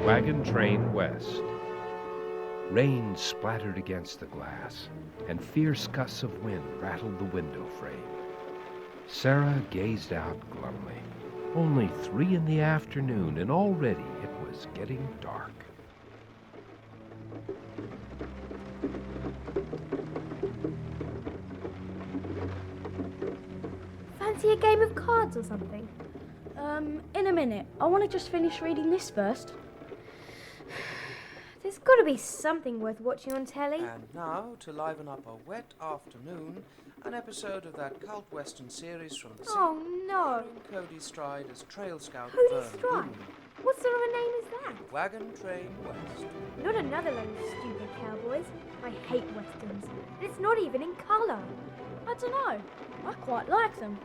Wagon train west. Rain splattered against the glass, and fierce gusts of wind rattled the window frame. Sarah gazed out glumly. Only 3 in the afternoon, and already it was getting dark. Fancy a game of cards or something? In a minute. I want to just finish reading this first. There's got to be something worth watching on telly. And now, to liven up a wet afternoon, an episode of that cult western series from the Oh no! starring Cody Stride as Trail Scout Cody Vern Stride? Boone. What sort of a name is that? Wagon Train West. Not another load of stupid cowboys. I hate westerns. And it's not even in colour. I don't know. I quite like them.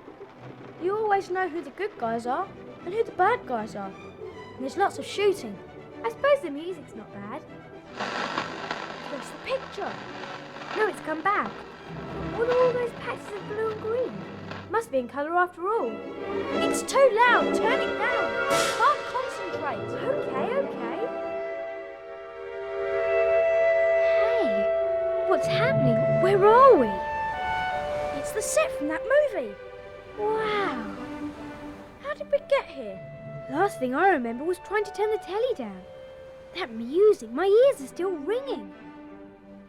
You always know who the good guys are and who the bad guys are. And there's lots of shooting. I suppose the music's not bad. Where's the picture? No, it's come back. What are all those patches of blue and green? Must be in colour after all. It's too loud. Turn it down. I can't concentrate. Okay. Hey, what's happening? Where are we? It's the set from that movie. Wow. How did we get here? Last thing I remember was trying to turn the telly down. That music, my ears are still ringing.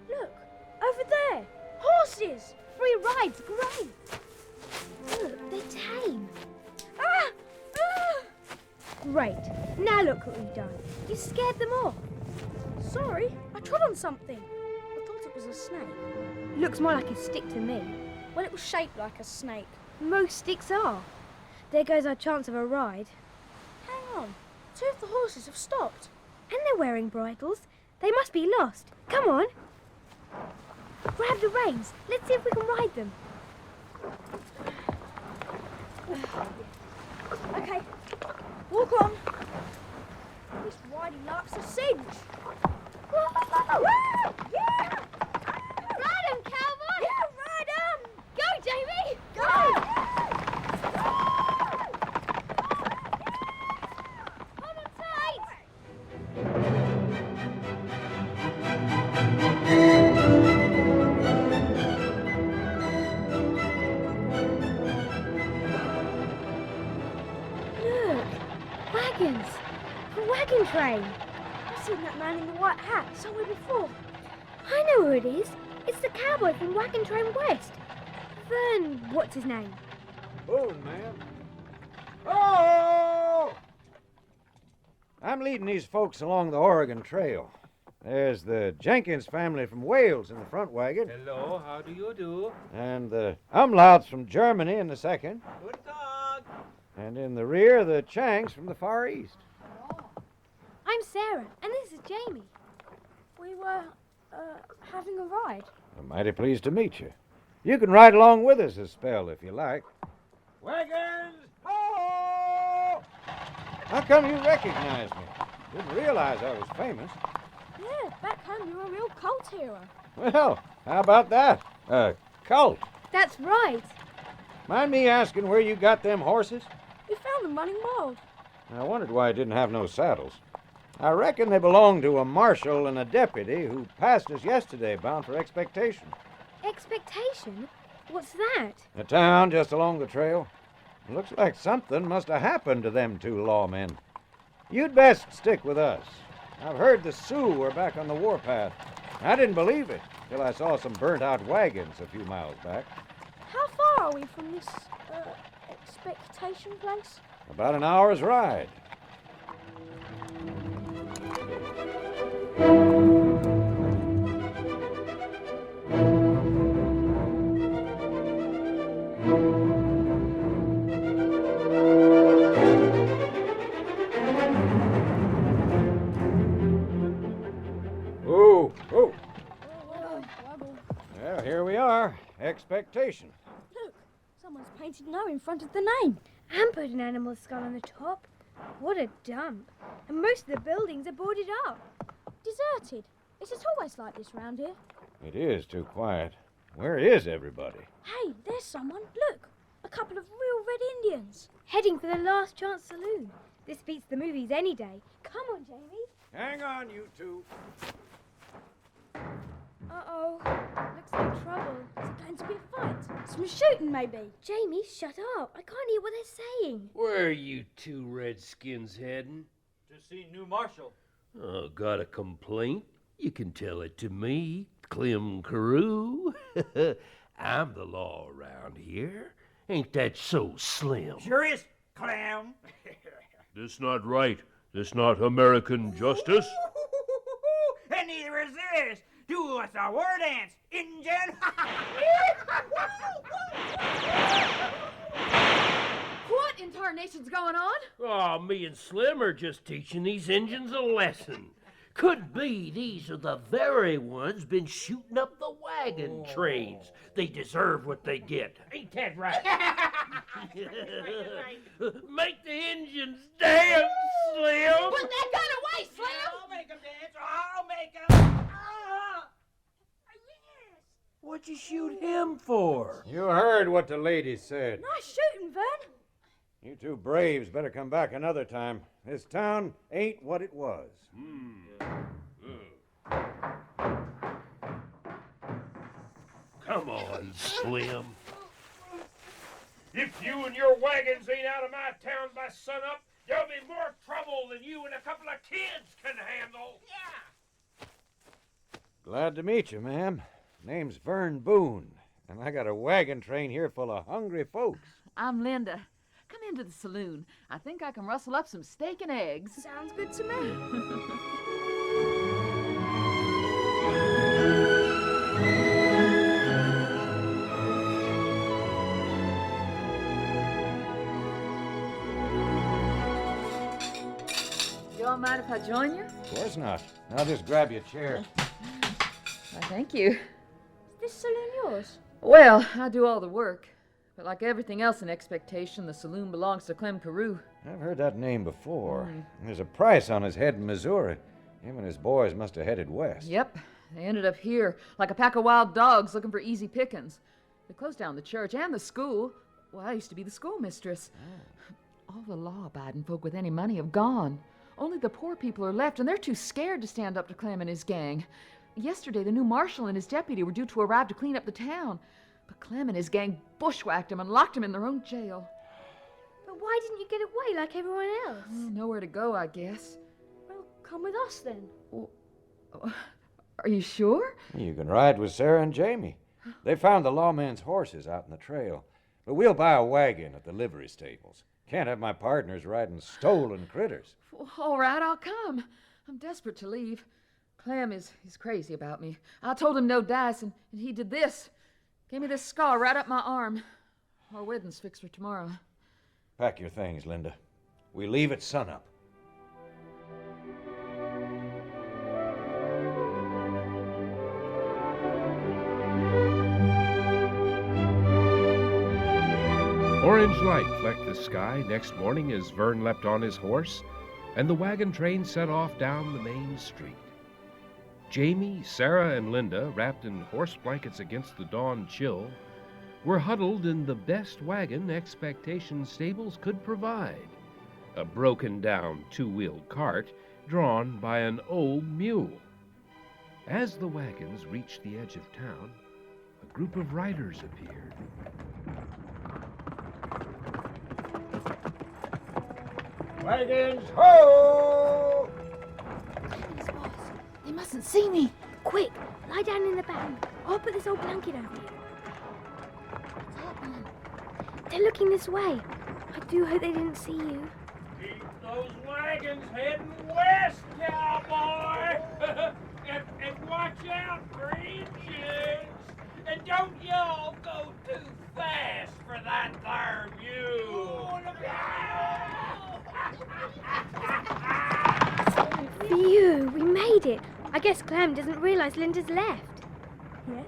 Look, over there. Horses. Free rides, great. Look, they're tame. Ah! Great. Now look what we've done. You scared them off. Sorry, I trod on something. I thought it was a snake. Looks more like a stick to me. Well, it was shaped like a snake. Most sticks are. There goes our chance of a ride. Hang on. 2 of the horses have stopped. And they're wearing bridles. They must be lost. Come on. Grab the reins. Let's see if we can ride them. Okay, walk on. This riding life's a cinch. Yeah! Ride 'em, cowboy! Yeah, ride 'em! Go, Jamie! Go! Hold on tight! Look! Wagons! A wagon train! I've seen that man in the white hat somewhere before. I know who it is. It's the cowboy from Wagon Train West. Vern, what's his name? Boone, man. Oh! I'm leading these folks along the Oregon Trail. There's the Jenkins family from Wales in the front wagon, Hello, how do you do? and the Umlauts from Germany in the second, Good dog. and in the rear, the Changs from the Far East. I'm Sarah, and this is Jamie. We were, having a ride. I'm mighty pleased to meet you. You can ride along with us a spell if you like. Wagons! Ho! How come you recognize me? Didn't realize I was famous. Yeah, back home you were a real cult hero. Well, how about that? Cult. That's right. Mind me asking where you got them horses? We found them running wild. I wondered why I didn't have no saddles. I reckon they belong to a marshal and a deputy who passed us yesterday bound for expectation. Expectation? What's that? A town just along the trail. Looks like something must have happened to them 2 lawmen. You'd best stick with us. I've heard the Sioux were back on the warpath. I didn't believe it till I saw some burnt-out wagons a few miles back. How far are we from this, expectation place? About an hour's ride. Oh. Well, here we are. Expectation. Look, someone's painted no in front of the name. And put an animal skull on the top. What a dump. And most of the buildings are boarded up. Deserted. Is it always like this round here? It is too quiet. Where is everybody? Hey, there's someone. Look, a couple of real red Indians. Heading for the Last Chance Saloon. This beats the movies any day. Come on, Jamie. Hang on, you two. Uh-oh. Looks like trouble. Is it going to be a fight? Some shooting, maybe? Jamie, shut up. I can't hear what they're saying. Where are you two redskins heading? To see new marshal. Oh, got a complaint? You can tell it to me, Clem Carew. I'm the law around here. Ain't that so, Slim? Sure is, Clam. This not right. This not American justice. And neither is this. Do us a war dance, Injun. What in tarnation's going on? Oh, me and Slim are just teaching these Injuns a lesson. Could be these are the very ones been shooting up the wagon trains. They deserve what they get. Ain't that right? Make the Injuns dance, Slim. Put that gun away, Slim! I'll make 'em dance. I'll make 'em. What'd you shoot him for? You heard what the lady said. Nice shooting, Vern. You two braves better come back another time. This town ain't what it was. Come on, Slim. If you and your wagons ain't out of my town by sunup, there'll be more trouble than you and a couple of kids can handle. Glad to meet you, ma'am. Name's Vern Boone, and I got a wagon train here full of hungry folks. I'm Linda. Come into the saloon. I think I can rustle up some steak and eggs. Sounds good to me. You all mind if I join you? Of course not. I'll just grab you a chair. Why, thank you. Is this saloon yours? Well, I do all the work. But like everything else in expectation, the saloon belongs to Clem Carew. I've heard that name before. There's a price on his head in Missouri. Him and his boys must have headed west. Yep. They ended up here, like a pack of wild dogs looking for easy pickings. They closed down the church and the school. Well, I used to be the schoolmistress. All the law-abiding folk with any money have gone. Only the poor people are left, and they're too scared to stand up to Clem and his gang. Yesterday, the new marshal and his deputy were due to arrive to clean up the town. But Clem and his gang bushwhacked him and locked him in their own jail. But why didn't you get away like everyone else? Nowhere to go, I guess. Well, come with us then. Are you sure? You can ride with Sarah and Jamie. They found the lawman's horses out in the trail. But we'll buy a wagon at the livery stables. Can't have my partners riding stolen critters. Well, all right, I'll come. I'm desperate to leave. Clem is crazy about me. I told him no dice, and he did this. Gave me this scar right up my arm. Our wedding's fixed for tomorrow. Pack your things, Linda. We leave at sunup. Orange light flecked the sky next morning as Vern leapt on his horse, and the wagon train set off down the main street. Jamie, Sarah, and Linda, wrapped in horse blankets against the dawn chill, were huddled in the best wagon Expectation stables could provide, a broken-down two-wheeled cart drawn by an old mule. As the wagons reached the edge of town, a group of riders appeared. Wagons, ho! Please, boss. They mustn't see me. Quick, lie down in the back. I'll put this old blanket over you. They're looking this way. I do hope they didn't see you. Keep those wagons heading west, cowboy! and watch out for Injuns! And don't y'all go too fast for that there mule! Phew, we made it. I guess Clem doesn't realize Linda's left. Yet?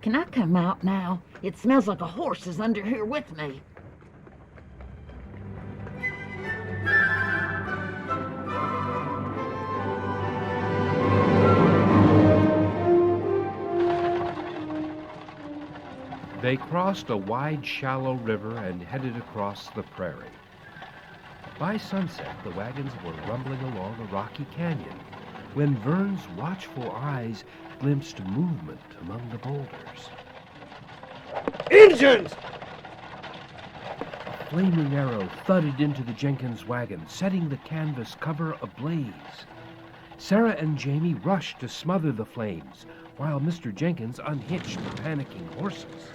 Can I come out now? It smells like a horse is under here with me. They crossed a wide, shallow river and headed across the prairie. By sunset, the wagons were rumbling along a rocky canyon when Vern's watchful eyes glimpsed movement among the boulders. Injuns! A flaming arrow thudded into the Jenkins wagon, setting the canvas cover ablaze. Sarah and Jamie rushed to smother the flames, while Mr. Jenkins unhitched the panicking horses.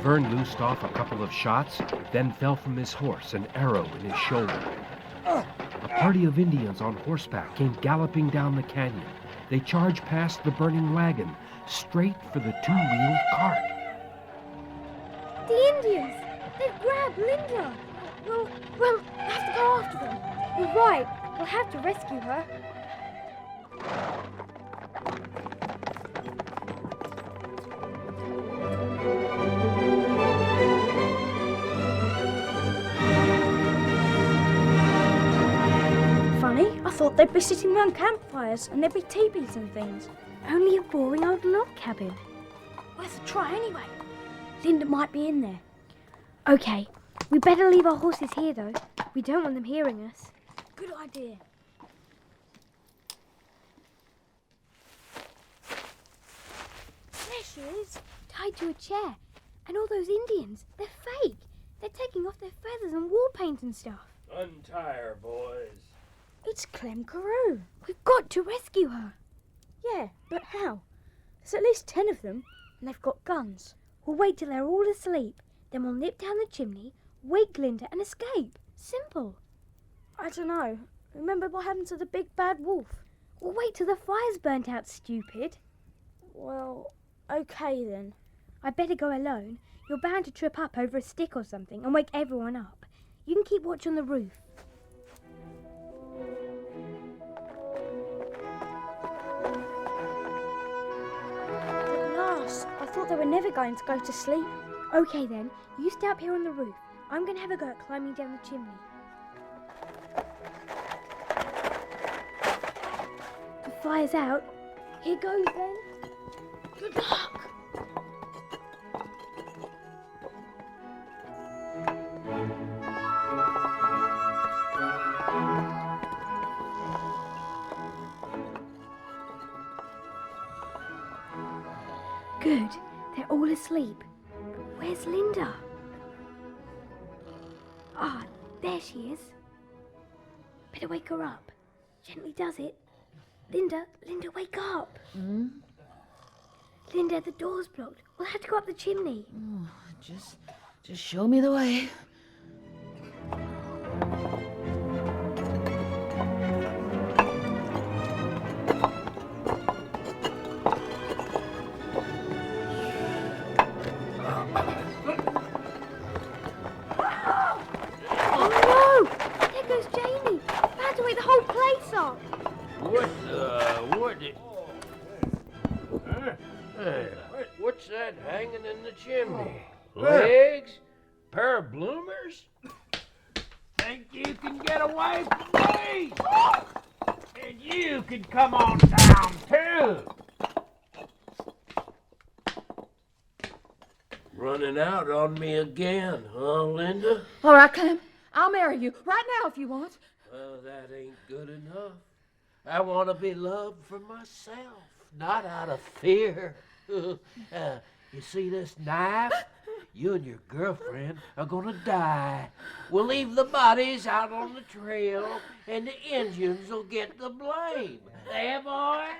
Vern loosed off a couple of shots, then fell from his horse, an arrow in his shoulder. A party of Indians on horseback came galloping down the canyon. They charged past the burning wagon, straight for the two-wheeled cart. The Indians! They've grabbed Linda! We'll have to go after them. You're right. We'll have to rescue her. Funny, I thought they'd be sitting around campfires and there'd be teepees and things. Only a boring old log cabin. Worth a try anyway. Linda might be in there. Okay, we better leave our horses here, though. We don't want them hearing us. Good idea. There she is, tied to a chair. And all those Indians, they're fake. They're taking off their feathers and war paint and stuff. Untie her, boys. It's Clem Carew. We've got to rescue her. Yeah, but how? There's at least 10 of them, and they've got guns. We'll wait till they're all asleep. Then we'll nip down the chimney, wake Linda, and escape. Simple. I don't know. Remember what happened to the big bad wolf? We'll wait till the fire's burnt out, stupid. Well, okay then. I'd better go alone. You're bound to trip up over a stick or something and wake everyone up. You can keep watch on the roof. At last, I thought they were never going to go to sleep. Okay then, you stay up here on the roof. I'm going to have a go at climbing down the chimney. The fire's out. Here goes then. Good luck. Good. They're all asleep. Where's Linda? Ah, there she is. Better wake her up. Gently does it. Linda, wake up. Linda, the door's blocked. We'll have to go up the chimney. Oh, just show me the way. Oh no! There goes Jamie. We had to wake the whole place up. What's that hanging in the chimney? Legs? Pair of bloomers? Think you can get away from me? And you can come on down too. Running out on me again, huh, Linda? All right, Clem. I'll marry you right now if you want. Well, that ain't good enough. I want to be loved for myself, not out of fear. You see this knife? You and your girlfriend are gonna die. We'll leave the bodies out on the trail, and the Indians will get the blame. There, boys?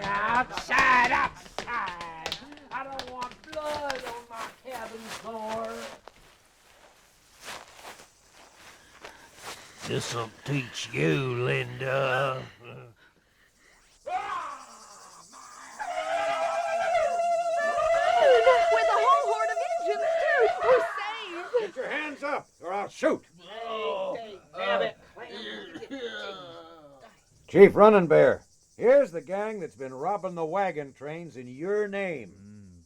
Outside, outside. I don't want blood on my cabin floor. This'll teach you, Linda. With a whole horde of Indians, too. We're saved. Get your hands up, or I'll shoot. Damn it. Chief Running Bear, here's the gang that's been robbing the wagon trains in your name.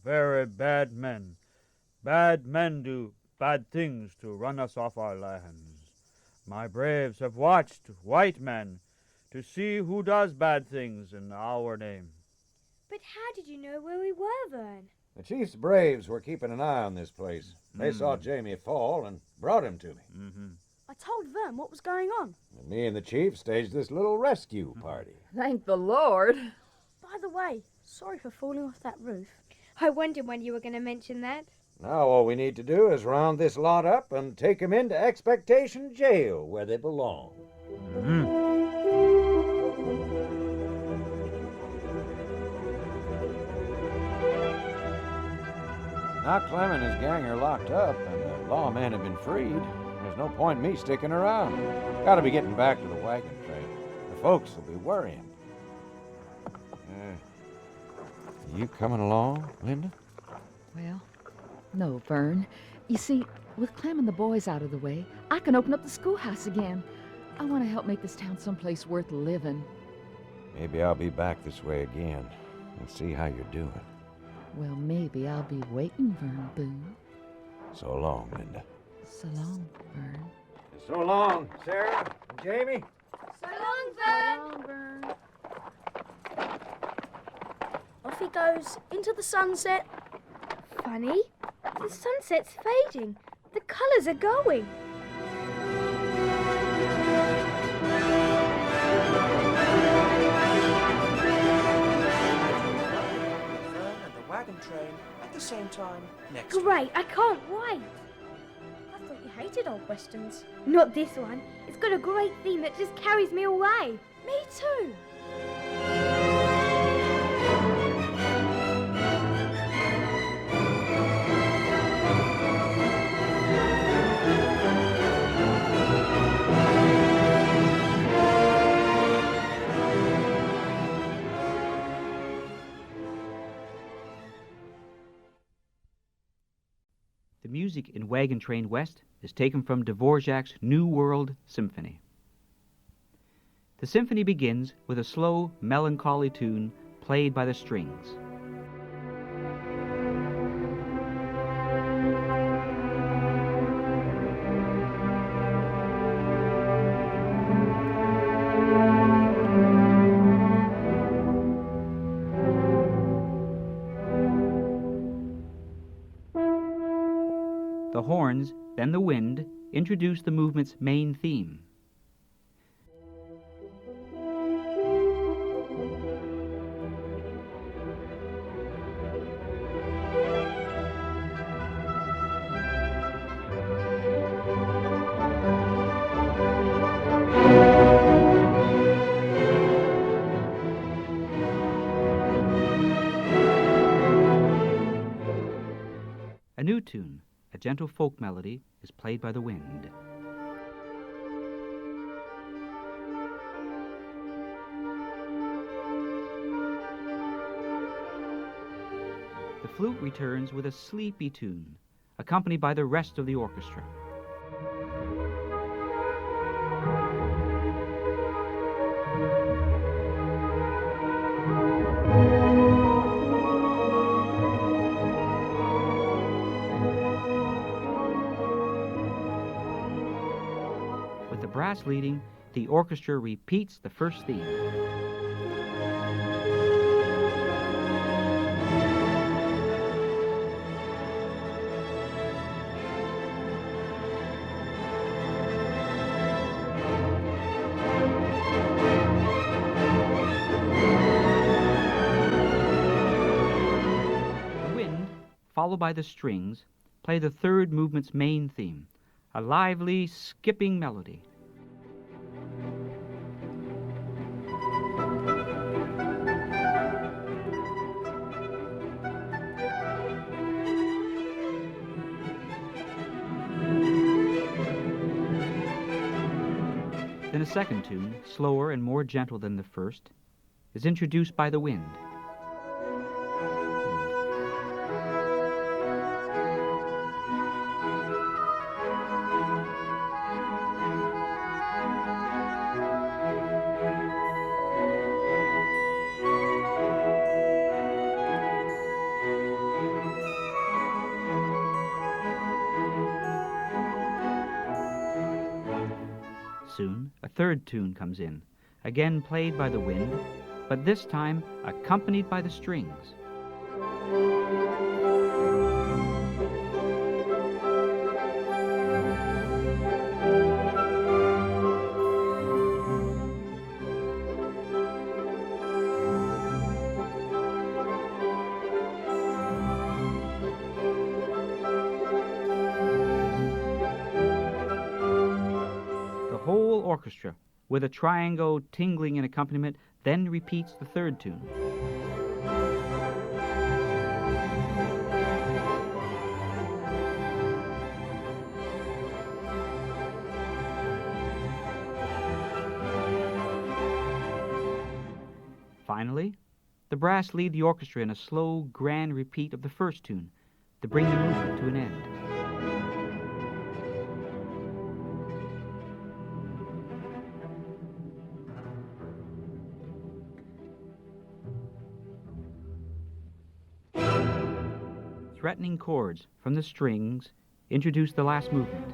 Very bad men. Bad men do bad things to run us off our lands. My braves have watched white men to see who does bad things in our name. But how did you know where we were, Vern? The chief's braves were keeping an eye on this place. They saw Jamie fall and brought him to me. I told them what was going on. And me and the chief staged this little rescue party. Thank the Lord. By the way, sorry for falling off that roof. I wondered when you were going to mention that. Now all we need to do is round this lot up and take 'em into Expectation Jail, where they belong. Now Clem and his gang are locked up, and the lawmen have been freed. There's no point in me sticking around. Gotta be getting back to the wagon train. The folks will be worrying. You coming along, Linda? Well, no, Vern. You see, with Clem and the boys out of the way, I can open up the schoolhouse again. I want to help make this town someplace worth living. Maybe I'll be back this way again and see how you're doing. Well, maybe I'll be waiting, Vern Boone. So long, Linda. So long, Vern. So long, Sarah and Jamie. So long, Vern. Off he goes into the sunset. Funny, the sunset's fading. The colours are going. Fern and the wagon train at the same time next Great, I can't wait. I thought you hated old westerns. Not this one. It's got a great theme that just carries me away. Me too. The music in Wagon Train West is taken from Dvorak's New World Symphony. The symphony begins with a slow, melancholy tune played by the strings. The horns, then the wind, introduce the movement's main theme. A new tune, a gentle folk melody, is played by the wind. The flute returns with a sleepy tune, accompanied by the rest of the orchestra. With the brass leading, the orchestra repeats the first theme. The wind, followed by the strings, play the third movement's main theme, a lively, skipping melody. Then a second tune, slower and more gentle than the first, is introduced by the wind. Soon, a third tune comes in, again played by the wind, but this time accompanied by the strings. orchestra, with a triangle tingling in accompaniment, then repeats the third tune. Finally, the brass lead the orchestra in a slow, grand repeat of the first tune to bring the movement to an end. Threatening chords from the strings introduce the last movement.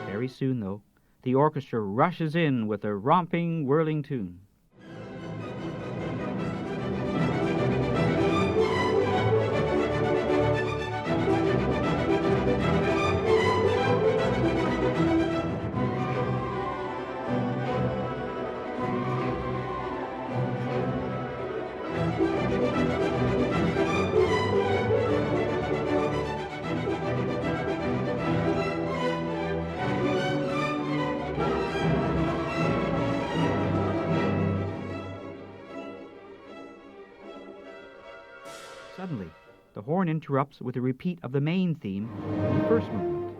Very soon, though, the orchestra rushes in with a romping, whirling tune. Suddenly, the horn interrupts with a repeat of the main theme in the first movement.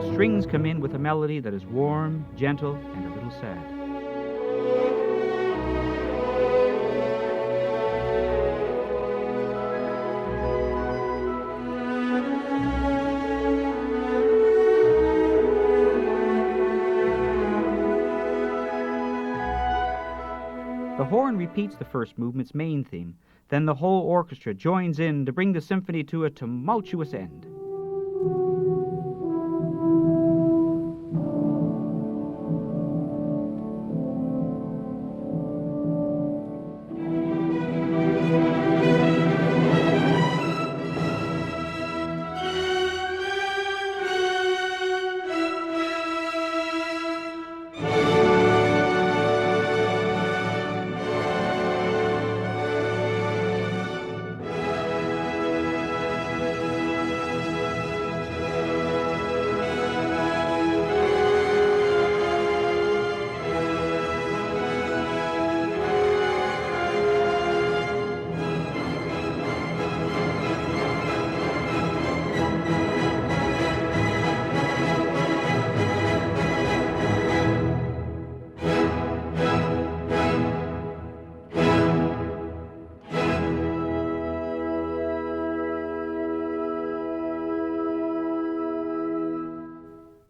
The strings come in with a melody that is warm, gentle, and a little sad. The horn repeats the first movement's main theme, then the whole orchestra joins in to bring the symphony to a tumultuous end.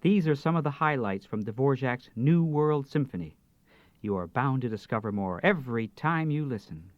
These are some of the highlights from Dvorak's New World Symphony. You are bound to discover more every time you listen.